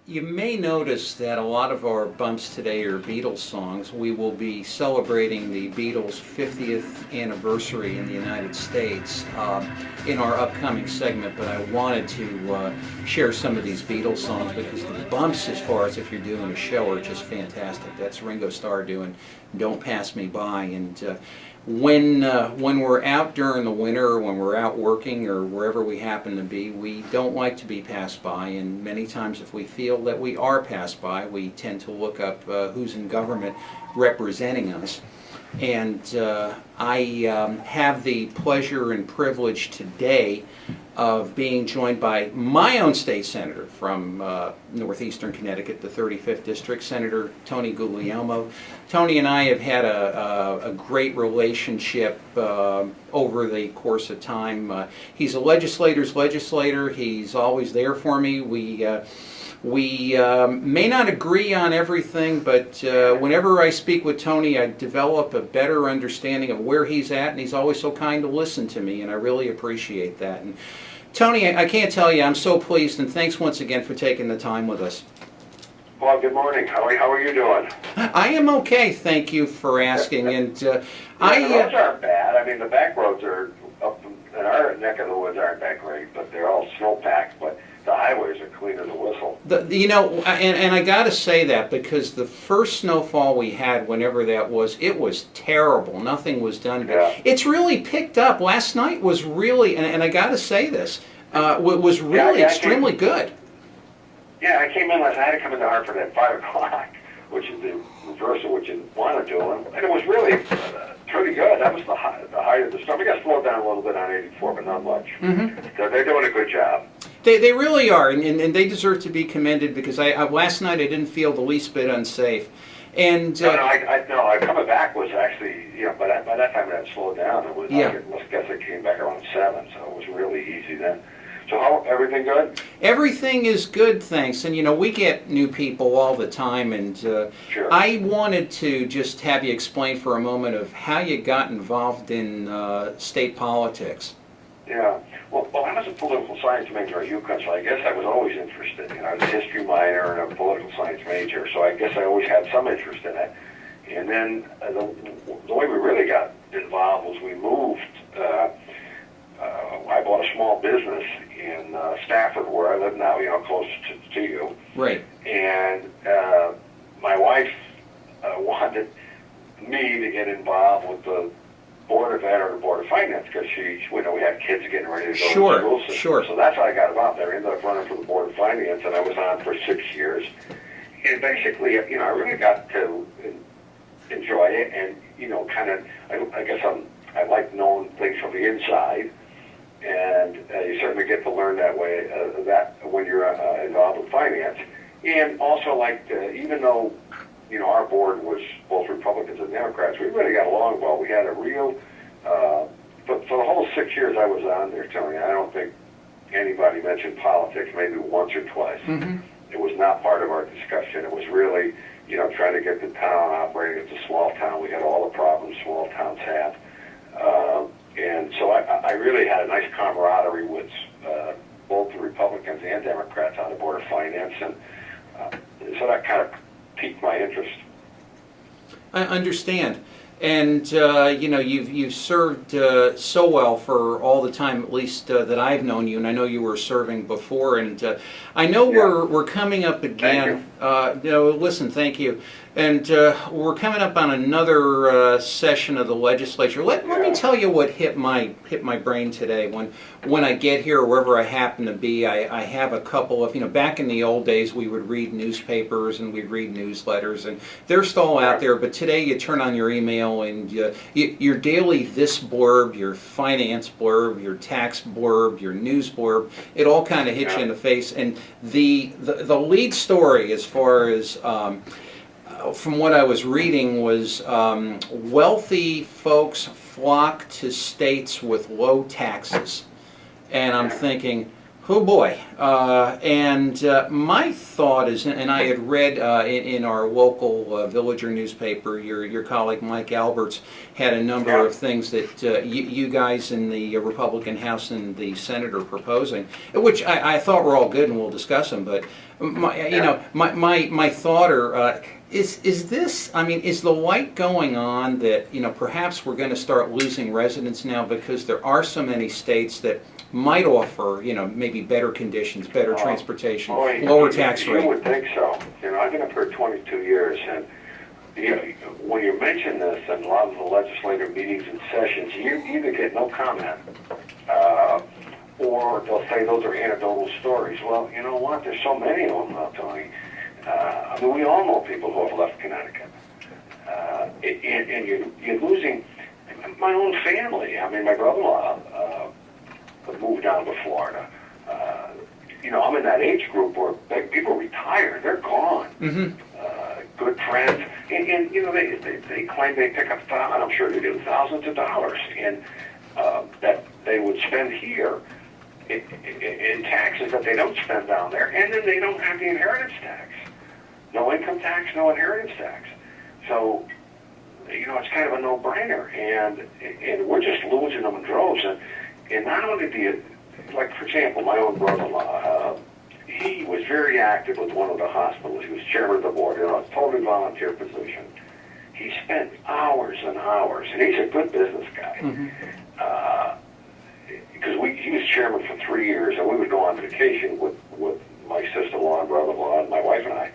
You may notice that a lot of our bumps today are Beatles songs. We will be celebrating the Beatles' 50th anniversary in the United States in our upcoming segment, but I wanted to share some of these Beatles songs because the bumps, as far as if you're doing a show, are just fantastic. That's Ringo Starr doing Don't Pass Me By, and when we're out during the winter, or when we're out working, or wherever we happen to be, we don't like to be passed by, and many times if we feel that we are passed by, we tend to look up who's in government representing us. And I have the pleasure and privilege today of being joined by my own state senator from northeastern Connecticut, the 35th District, Senator Tony Guglielmo. Tony and I have had a great relationship over the course of time. He's a legislator's legislator. He's always there for me. We may not agree on everything, but whenever I speak with Tony, I develop a better understanding of where he's at, and he's always so kind to listen to me, and I really appreciate that. And Tony, I can't tell you, I'm so pleased, and thanks once again for taking the time with us. Well, good morning. How are you doing? I am okay, thank you for asking. And the roads aren't bad. I mean, the back roads are up in our neck of the woods aren't that great, but they're all snowpacked. But the highways are clean as a whistle. And I got to say that because the first snowfall we had, whenever that was, it was terrible. Nothing was done. Yeah. It's really picked up. Last night was really, and I got to say this, was really extremely good. Yeah, I came in last night. I had to come into Hartford at 5 o'clock, which is the reverse of what you want to do. And it was really pretty good. That was the height of the storm. We got slowed down a little bit on 84, but not much. Mm-hmm. So they're doing a good job. They really are, and they deserve to be commended because last night I didn't feel the least bit unsafe. And no, coming back was actually, by that time it had slowed down. It was, I guess it came back around 7, so it was really easy then. So how, everything good? Everything is good, thanks. And we get new people all the time, and Sure. I wanted to just have you explain for a moment of how you got involved in state politics. Yeah. Well, I was a political science major at UConn, so I guess I was always interested. I was a history minor and a political science major, so I guess I always had some interest in it. And then the way we really got involved was we moved. I bought a small business in Stafford, where I live now, close to you. Right. And my wife wanted me to get involved with the Board of Ed or the Board of Finance because we had kids getting ready to go to the school system. Sure. So that's how I got involved there. I ended up running for the Board of Finance, and I was on for 6 years. And basically, I really got to enjoy it, and I guess I like knowing things from the inside. And you certainly get to learn that way, that when you're involved with finance. And also, even though, our board was both Republicans and Democrats, we really got along well. We had a real, but for the whole 6 years I was on there, Tony, I don't think anybody mentioned politics, maybe once or twice. Mm-hmm. It was not part of our discussion. It was really, trying to get the town operating. It's a small town. We had all the problems small towns have. And so I really had a nice camaraderie with both the Republicans and Democrats on the Board of Finance, and so that kind of piqued my interest. I understand. And, you've served so well for all the time, at least that I've known you, and I know you were serving before, and I know we're coming up again. Thank you. Listen, thank you. And we're coming up on another session of the legislature. Let me tell you what hit my brain today. When I get here, wherever I happen to be, I have a couple of, back in the old days, we would read newspapers and we'd read newsletters, and they're still out there, but today you turn on your email and your daily this blurb, your finance blurb, your tax blurb, your news blurb, it all kind of hits you in the face. And the lead story, as far as from what I was reading, was wealthy folks flock to states with low taxes. And I'm thinking, oh boy. And my thought is, and I had read in our local Villager newspaper, your colleague Mike Alberts had a number of things that you guys in the Republican House and the Senate are proposing, which I thought were all good, and we'll discuss them. But my thought is this? I mean, is the light going on that perhaps we're going to start losing residents now because there are so many states that might offer, maybe better conditions, better transportation, lower tax rate? You would think so. I've been up here 22 years, and when you mention this in a lot of the legislative meetings and sessions, you either get no comment, or they'll say those are anecdotal stories. Well, you know what? There's so many of them now, Tony. I mean, we all know people who have left Connecticut, and you're losing my own family. I mean, my brother-in-law moved down to Florida. I'm in that age group where people retire; they're gone. Mm-hmm. Good friends, and they claim they pick up, and I'm sure they do, thousands of dollars, and that they would spend here in taxes that they don't spend down there, and then they don't have the inheritance tax. No income tax, no inheritance tax. So, it's kind of a no-brainer, and we're just losing them in droves. And not only do you, like, for example, my own brother-in-law, he was very active with one of the hospitals. He was chairman of the board, a totally volunteer position. He spent hours and hours, and he's a good business guy. Mm-hmm. Because he was chairman for 3 years, and we would go on vacation with my sister-in-law and brother-in-law and my wife and I,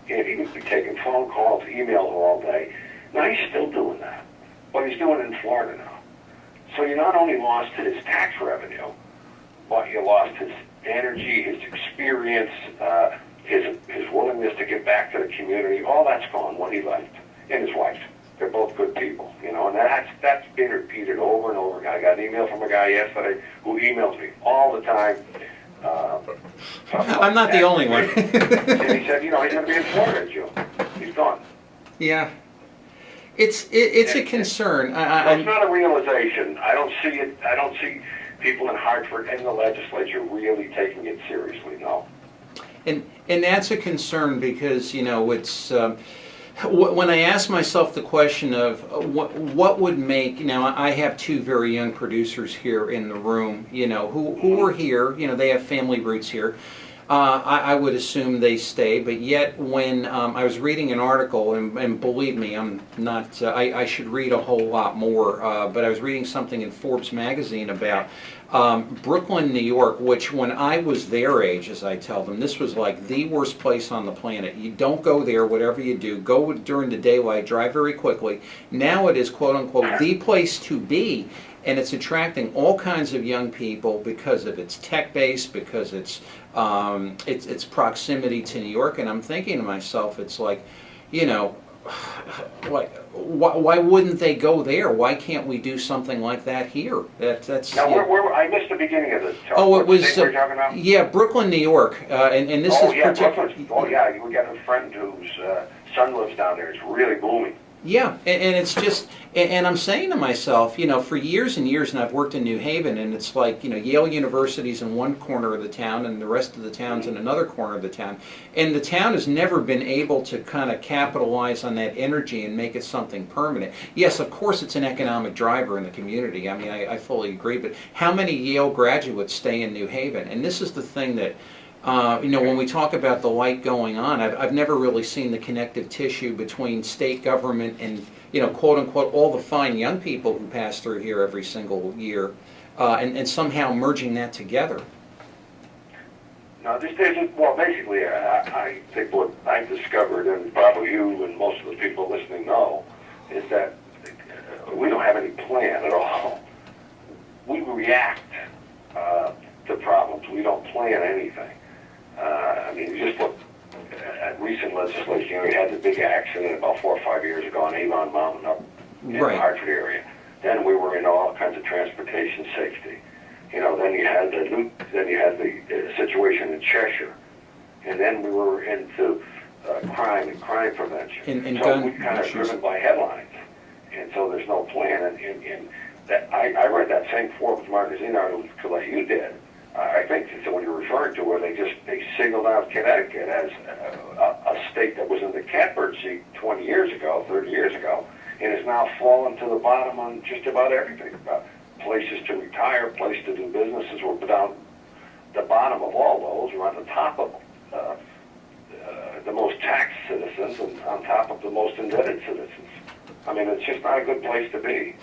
and he would be taking phone calls, emails all day. Now, he's still doing that, but he's doing it in Florida now. So you not only lost his tax revenue, but you lost his energy, his experience, his willingness to get back to the community. All that's gone when he left, and his wife. They're both good people, and that's been repeated over and over again. I got an email from a guy yesterday who emails me all the time. I'm not the only one. And he said, he's going to be in Florida in June. He's gone. Yeah. It's a concern. It's not a realization. I don't see it. I don't see people in Hartford and the legislature really taking it seriously. No. And that's a concern because it's when I ask myself the question of what would make I have two very young producers here in the room who are here. They have family roots here. I would assume they stay, but yet when I was reading an article, and believe me, I'm not, I should read a whole lot more, but I was reading something in Forbes magazine about Brooklyn, New York, which when I was their age, as I tell them, this was like the worst place on the planet. You don't go there, whatever you do. Go during the daylight, drive very quickly. Now it is, quote unquote, the place to be. And it's attracting all kinds of young people because of its tech base, because its proximity to New York. And I'm thinking to myself, it's like, why wouldn't they go there? Why can't we do something like that here? That's. Now, I missed the beginning of this. Oh, it was. We're talking about? Yeah, Brooklyn, New York, and this is particular. Oh yeah, we got a friend whose son lives down there. It's really booming. Yeah, and it's just, and I'm saying to myself, for years and years, and I've worked in New Haven, and it's like, Yale University's in one corner of the town, and the rest of the town's in another corner of the town, and the town has never been able to kind of capitalize on that energy and make it something permanent. Yes, of course, it's an economic driver in the community. I mean, I fully agree, but how many Yale graduates stay in New Haven? And this is the thing that, when we talk about the light going on, I've never really seen the connective tissue between state government and, quote unquote, all the fine young people who pass through here every single year, and somehow merging that together. No, basically, I think what I discovered, and probably you and most of the people listening know, is that we don't have any plan at all. We react to problems. We don't plan anything. You just look at recent legislation. We had the big accident about 4 or 5 years ago on Avon Mountain up in the Hartford area. Then we were in all kinds of transportation safety. Then you had the situation in Cheshire, and then we were into crime and crime prevention. So we kind of driven by headlines, and so there's no plan. And that I read that same Forbes magazine article like you did. I think it's the one you're referring to, where they singled out Connecticut as a state that was in the catbird seat 20 years ago, 30 years ago, and has now fallen to the bottom on just about everything. Places to retire, places to do businesses. We're down the bottom of all those. We're on the top of the most taxed citizens and on top of the most indebted citizens. I mean, it's just not a good place to be.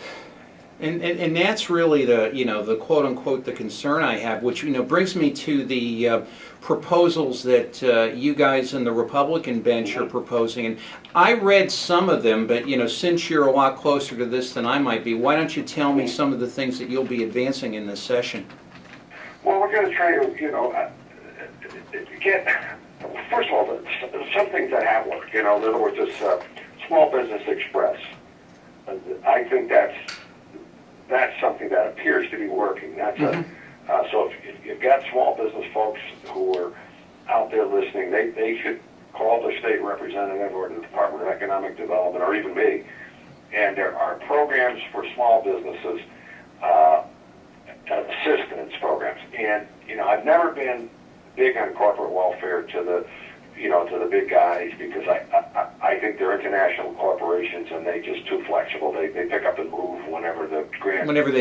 And that's really the quote unquote the concern I have, which brings me to the proposals that you guys in the Republican bench are proposing. And I read some of them, but since you're a lot closer to this than I might be, why don't you tell me some of the things that you'll be advancing in this session? Well, we're going to try to get, first of all, some things that have worked. In other words, this Small Business Express. I think that's something that appears to be working. That's so if you've got small business folks who are out there listening, they should call the state representative or the Department of Economic Development or even me. And there are programs for small businesses, assistance programs. And I've never been big on corporate welfare to the big guys, because I think they're international corporations and they just too flexible. They pick up and move whenever they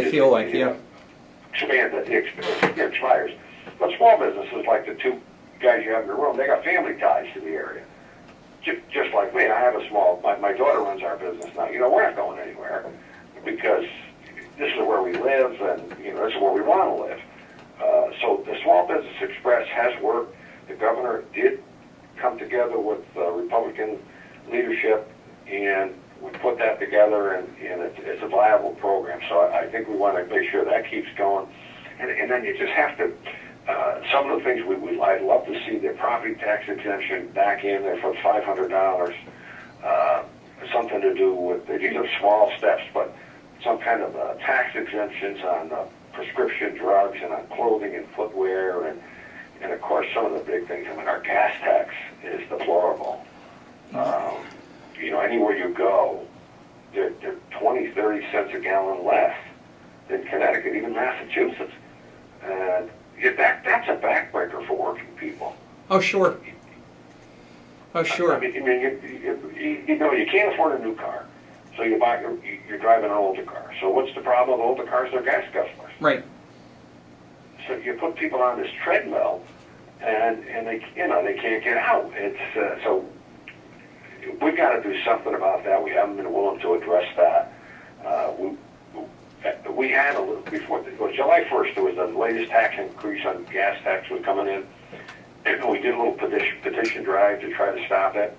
feel like, expires. But small businesses, like the two guys you have in the room, they got family ties to the area. Just like me, I have my daughter runs our business now. We're not going anywhere because this is where we live, and this is where we want to live. So the Small Business Express has worked. The governor did come together with Republican leadership, and we put that together, and it's a viable program. So I think we want to make sure that keeps going. And then you just have to, some of the things I'd love to see the property tax exemption back in there for $500. Something to do with, these are small steps, but some kind of tax exemptions on prescription drugs and on clothing and footwear, and of course some of the big things. I mean, our gas tax is deplorable. Anywhere you go, they're 20, 30 cents a gallon less than Connecticut, even Massachusetts. And that's a backbreaker for working people. Oh, sure. Oh, sure. I mean, you can't afford a new car, so you're driving an older car. So what's the problem with older cars? They're gas guzzlers. Right. So you put people on this treadmill, and they can't get out. It's so we've got to do something about that. We haven't been willing to address that. We had a little before. July 1st, there was the latest tax increase on gas tax was coming in, and we did a little petition drive to try to stop it.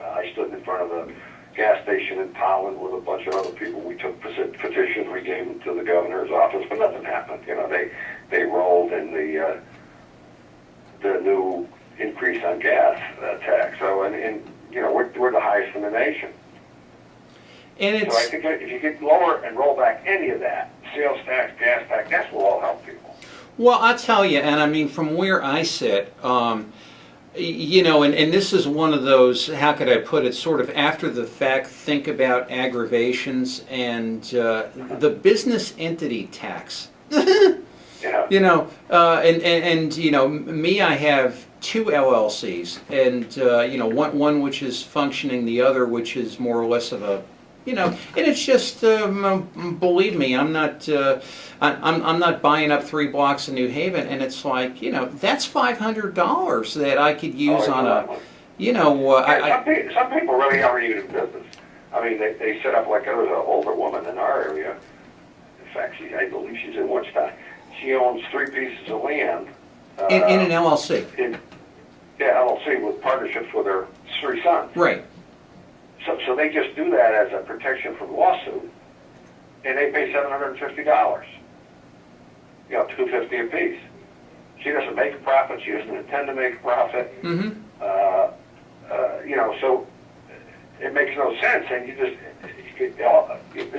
I stood in front of the gas station in Tolland with a bunch of other people. We took petitions, we gave them to the governor's office, but nothing happened. They rolled in the new increase on gas tax. So and we're the highest in the nation. And so I think if you could lower and roll back any of that, sales tax, gas tax, that will all help people. Well, I'll tell you, and I mean, from where I sit, and this is one of those, how could I put it, sort of after the fact, think about aggravations, and the business entity tax. Yeah. Me, I have two LLCs, and one which is functioning, the other which is more or less of a, and it's just, believe me, I'm not buying up 3 blocks in New Haven, and it's like, that's $500 that I could use on a, some people really aren't even in business. I mean, they set up, like there was an older woman in our area. In fact, I believe she's in Woodstock. She owns 3 pieces of land. In an LLC. LLC with partnerships with her 3 sons. Right. So they just do that as a protection from lawsuit, and they pay $750. $250 a piece. She doesn't make a profit. She doesn't intend to make a profit. Mm-hmm. So it makes no sense, and it's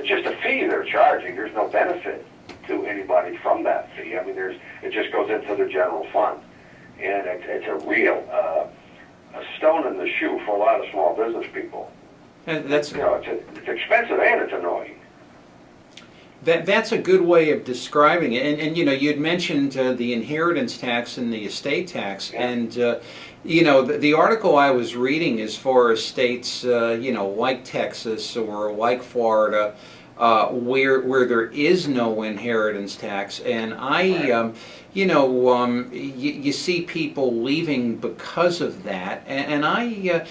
just a fee they're charging. There's no benefit to anybody from that fee. I mean, it just goes into the general fund, and it's a real a stone in the shoe for a lot of small business people. And that's it's expensive and it's annoying. That's a good way of describing it. And you know, you'd mentioned the inheritance tax and the estate tax, Yeah. and you know, the article I was reading as far as states, you know, like Texas or like Florida, where there is no inheritance tax, and you know, you see people leaving because of that, and I.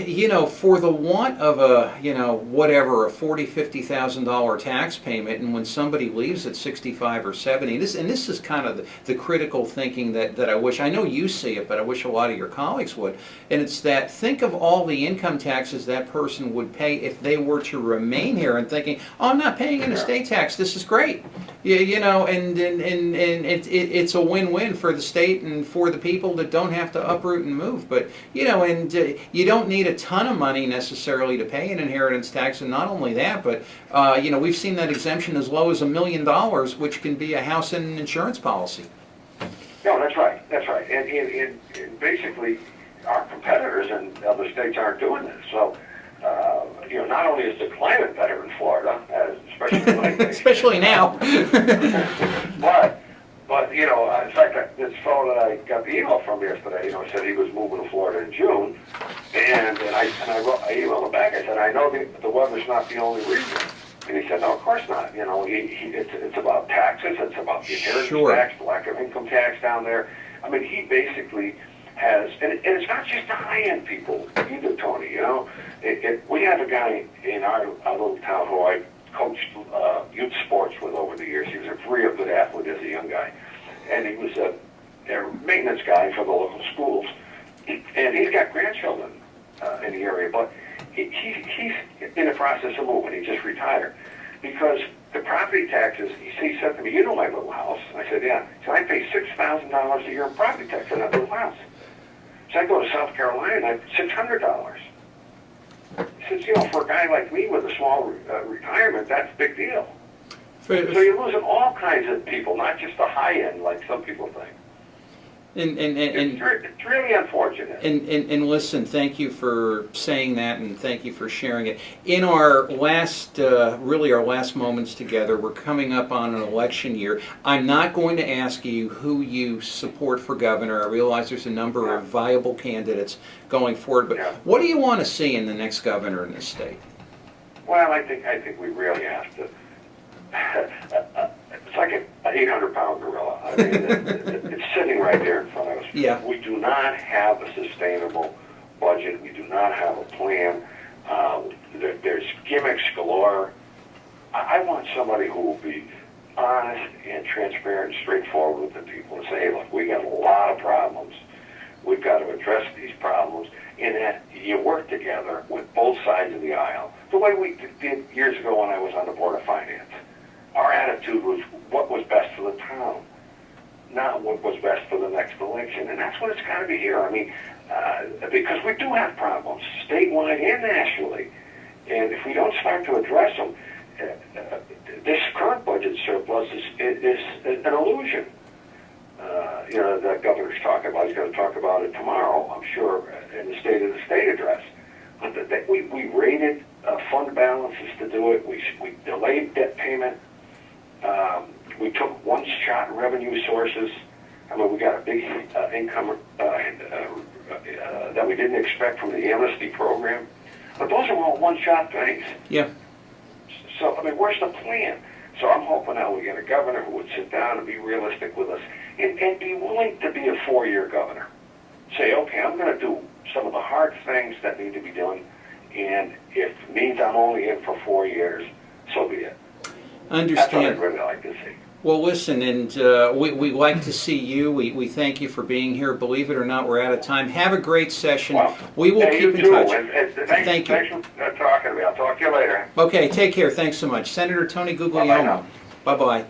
You know, for the want of a, you know, whatever, a $40,000-$50,000 tax payment, and when somebody leaves at 65 or 70, this is kind of the critical thinking that I wish, I know you see it, but I wish a lot of your colleagues would, and it's that, think of all the income taxes that person would pay if they were to remain here, and thinking, oh, I'm not paying an estate tax, this is great. You know, and it's a win-win for the state and for the people that don't have to uproot and move. But, you know, and you don't need a ton of money necessarily to pay an inheritance tax. And not only that, but, you know, we've seen that exemption as low as $1 million, which can be a house and an insurance policy. No, that's right. That's right. And basically, our competitors in other states aren't doing this. So, you know, not only is the climate better in Florida, especially especially now. but you know, in fact, this fellow that I got the email from yesterday, you know, said he was moving to Florida in June, and I emailed him back. I said, I know the weather's not the only reason. And he said, no, of course not. You know, it's about taxes. It's about the inheritance tax, the lack of income tax down there. I mean, he basically has, and it's not just the high-end people either, Tony. You know, we have a guy in our little town who I coached youth sports with over the years. He was a real good athlete as a young guy, and he was a maintenance guy for the local schools. And he's got grandchildren in the area, but he's in the process of moving. He just retired because the property taxes. He said to me, "You know my little house?" And I said, "Yeah." So I pay $6,000 a year in property tax on that little house. So I go to South Carolina and I pay $600. He says, you know, for a guy like me with a small retirement, that's a big deal. So you're losing all kinds of people, not just the high end like some people think. It's really unfortunate. And listen, thank you for saying that, and thank you for sharing it. In our last, really our last moments together, we're coming up on an election year. I'm not going to ask you who you support for governor. I realize there's a number of viable candidates going forward, but what do you want to see in the next governor in this state? Well, I think we really have to. It's like an 800-pound gorilla. I mean, it's sitting right there in front of us. Yeah. We do not have a sustainable budget. We do not have a plan. There's gimmicks galore. I want somebody who will be honest and transparent and straightforward with the people and say, hey, look, we got a lot of problems. We've got to address these problems, and that you work together with both sides of the aisle, the way we did years ago when I was on the Board of Finance. Our attitude was what was best for the town, not what was best for the next election. And that's what it's got to be here. I mean, because we do have problems, statewide and nationally. And if we don't start to address them, this current budget surplus is an illusion. You know, the governor's talking about, he's going to talk about it tomorrow, I'm sure, in the State of the State address. But we raided fund balances to do it. We delayed debt payment. We took one-shot revenue sources. I mean, we got a big income that we didn't expect from the amnesty program. But those are all one-shot things. Yeah. So, I mean, where's the plan? So I'm hoping now we get a governor who would sit down and be realistic with us and be willing to be a 4-year governor. Say, okay, I'm going to do some of the hard things that need to be done, and if it means I'm only in for 4 years, so be it. Understand. That's what I'd really like to see. Well, listen, and we like to see you. We thank you for being here. Believe it or not, we're out of time. Have a great session. Well, we will keep in touch. Thank you. Thanks for talking to me. I'll talk to you later. Okay, take care. Thanks so much. Senator Tony Guglielmo. Bye-bye.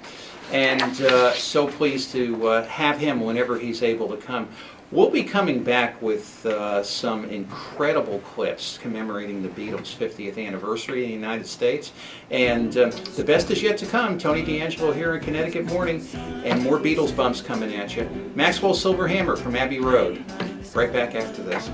And so pleased to have him whenever he's able to come. We'll be coming back with some incredible clips commemorating the Beatles' 50th anniversary in the United States. And the best is yet to come. Tony DeAngelo here in Connecticut Morning, and more Beatles bumps coming at you. Maxwell Silverhammer from Abbey Road. Right back after this.